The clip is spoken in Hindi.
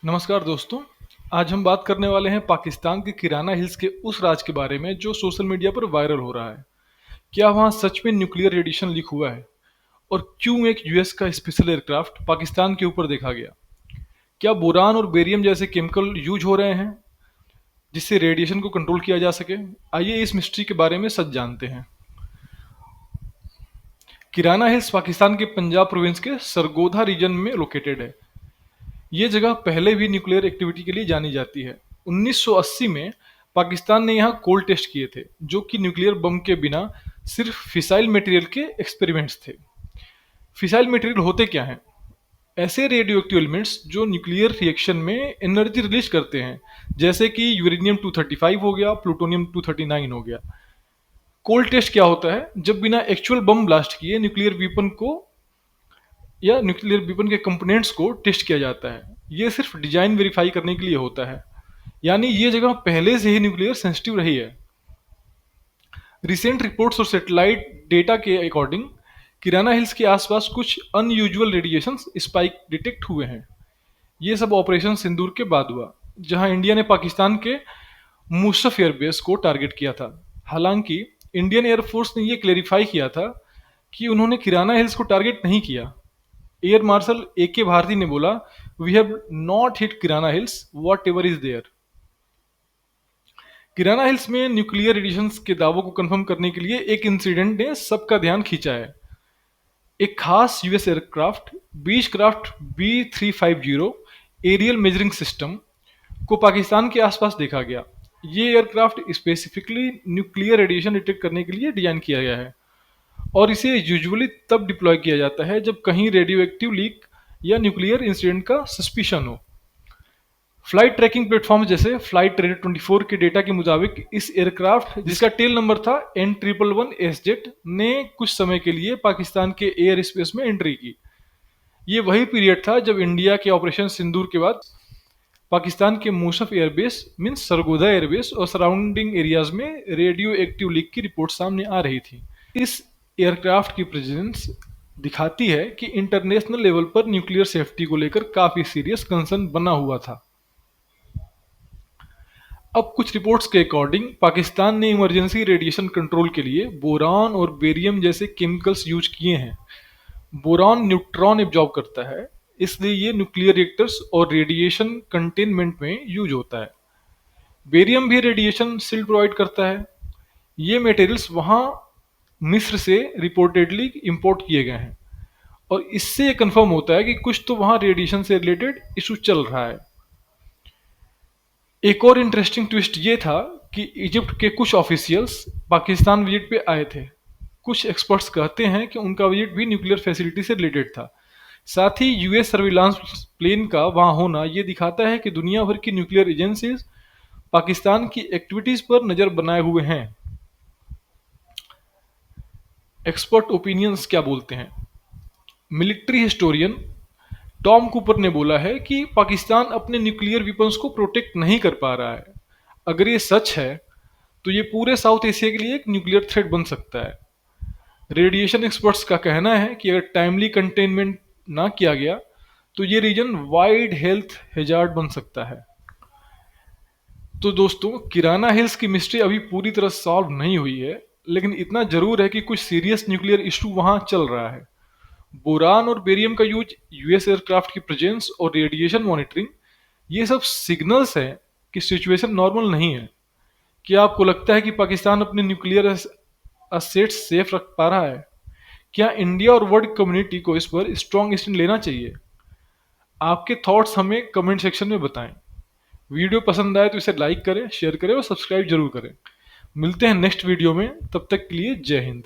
नमस्कार दोस्तों। आज हम बात करने वाले हैं पाकिस्तान के किराना हिल्स के उस राज के बारे में जो सोशल मीडिया पर वायरल हो रहा है। क्या वहां सच में न्यूक्लियर रेडिएशन लीक हुआ है? और क्यों एक यूएस का स्पेशल एयरक्राफ्ट पाकिस्तान के ऊपर देखा गया? क्या बोरान और बेरियम जैसे केमिकल यूज हो रहे हैं जिससे रेडिएशन को कंट्रोल किया जा सके? आइए इस मिस्ट्री के बारे में सच जानते हैं। किराना हिल्स पाकिस्तान के पंजाब प्रोविंस के सरगोधा रीजन में लोकेटेड है। ये जगह पहले भी न्यूक्लियर एक्टिविटी के लिए जानी जाती है। 1980 में पाकिस्तान ने यहाँ कोल्ड टेस्ट किए थे, जो कि न्यूक्लियर बम के बिना सिर्फ फिसाइल मटेरियल के एक्सपेरिमेंट्स थे। फिसाइल मटेरियल होते क्या हैं? ऐसे रेडियो एक्टिव एलिमेंट्स जो न्यूक्लियर रिएक्शन में एनर्जी रिलीज करते हैं, जैसे कि यूरेनियम 235 हो गया, प्लूटोनियम 239 हो गया। कोल्ड टेस्ट क्या होता है? जब बिना एक्चुअल बम ब्लास्ट किए न्यूक्लियर वेपन को या न्यूक्लियर वेपन के कंपोनेंट्स को टेस्ट किया जाता है। ये सिर्फ डिजाइन वेरीफाई करने के लिए होता है, यानी ये जगह पहले से ही न्यूक्लियर सेंसिटिव रही है। रिसेंट रिपोर्ट्स और सैटेलाइट डेटा के अकॉर्डिंग किराना हिल्स के आसपास कुछ अनयूजुअल रेडिएशन स्पाइक डिटेक्ट हुए हैं। ये सब ऑपरेशन सिंदूर के बाद हुआ, जहां इंडिया ने पाकिस्तान के मुशर्रफ एयरबेस को टारगेट किया था। हालांकि इंडियन एयरफोर्स ने यह क्लेरिफाई किया था कि उन्होंने किराना हिल्स को टारगेट नहीं किया। एयर मार्शल ए के भारती ने बोला, we have not hit Kirana hills, whatever is there. Kirana hills में न्यूक्लियर रेडिएशन के दावों को कंफर्म करने के लिए एक इंसिडेंट ने सबका ध्यान खींचा है। एक खास US aircraft Beechcraft B350 aerial measuring system को पाकिस्तान के आसपास देखा गया। ये aircraft specifically nuclear radiation detect करने के लिए डिजाइन किया गया है, और इसे यूजुअली तब डिप्लॉय किया जाता है जब कहीं रेडियो एक्टिव लीक या न्यूक्लियर इंसिडेंट का सस्पिशन हो। फ्लाइट ट्रैकिंग प्लेटफॉर्म जैसे फ्लाइट रेडर 24 के डेटा के मुताबिक इस एयरक्राफ्ट, जिसका टेल नंबर था N111SZ, ने कुछ समय के लिए पाकिस्तान के एयर स्पेस में एंट्री की। ये वही पीरियड था जब इंडिया के ऑपरेशन सिंदूर के बाद पाकिस्तान के Musharraf airbase means Sargodha airbase और सराउंडिंग एरियाज में रेडियो एक्टिव लीक की रिपोर्ट सामने आ रही थी। इस एयरक्राफ्ट की प्रेजेंस दिखाती है कि इंटरनेशनल लेवल पर न्यूक्लियर सेफ्टी को लेकर काफी सीरियस कंसर्न बना हुआ था। अब कुछ रिपोर्ट्स के अकॉर्डिंग पाकिस्तान ने इमरजेंसी रेडिएशन कंट्रोल के लिए बोरान और बेरियम जैसे केमिकल्स यूज किए हैं। बोरान न्यूट्रॉन एब्जॉर्ब करता है, इसलिए ये न्यूक्लियर रिएक्टर्स और रेडिएशन कंटेनमेंट में यूज होता है। बेरियम भी रेडिएशन शील्ड प्रोवाइड करता है। ये मटेरियल्स वहाँ मिस्र से रिपोर्टेडली इंपोर्ट किए गए हैं, और इससे ये कंफर्म होता है कि कुछ तो वहाँ रेडिएशन से रिलेटेड इशू चल रहा है। एक और इंटरेस्टिंग ट्विस्ट ये था कि इजिप्ट के कुछ ऑफिशियल्स पाकिस्तान विजिट पे आए थे। कुछ एक्सपर्ट्स कहते हैं कि उनका विजिट भी न्यूक्लियर फैसिलिटी से रिलेटेड था। साथ ही यूएस सर्विलांस प्लेन का वहां होना ये दिखाता है कि दुनिया भर की न्यूक्लियर एजेंसीज पाकिस्तान की एक्टिविटीज पर नजर बनाए हुए हैं। एक्सपर्ट ओपिनियंस क्या बोलते हैं? मिलिट्री हिस्टोरियन टॉम कूपर ने बोला है कि पाकिस्तान अपने न्यूक्लियर वेपन्स को प्रोटेक्ट नहीं कर पा रहा है। अगर ये सच है तो ये पूरे साउथ एशिया के लिए एक न्यूक्लियर थ्रेट बन सकता है। रेडिएशन एक्सपर्ट्स का कहना है कि अगर टाइमली कंटेनमेंट ना किया गया तो ये रीजन वाइड हेल्थ हैजार्ड बन सकता है। तो दोस्तों, किराना हिल्स की मिस्ट्री अभी पूरी तरह सॉल्व नहीं हुई है, लेकिन इतना जरूर है कि कुछ सीरियस न्यूक्लियर इशू वहां चल रहा है। बोरान और बेरियम का यूज, यूएस एयरक्राफ्ट की प्रेजेंस और रेडिएशन मॉनिटरिंग, ये सब सिग्नल्स हैं कि सिचुएशन नॉर्मल नहीं है। क्या आपको लगता है कि पाकिस्तान अपने न्यूक्लियर असेट्स सेफ रख पा रहा है? क्या इंडिया और वर्ल्ड कम्युनिटी को इस पर स्ट्रॉन्ग स्टैंड लेना चाहिए? आपके थॉट्स हमें कमेंट सेक्शन में बताएं। वीडियो पसंद आए तो इसे लाइक करें, शेयर करें और सब्सक्राइब जरूर करें। मिलते हैं नेक्स्ट वीडियो में, तब तक के लिए जय हिंद।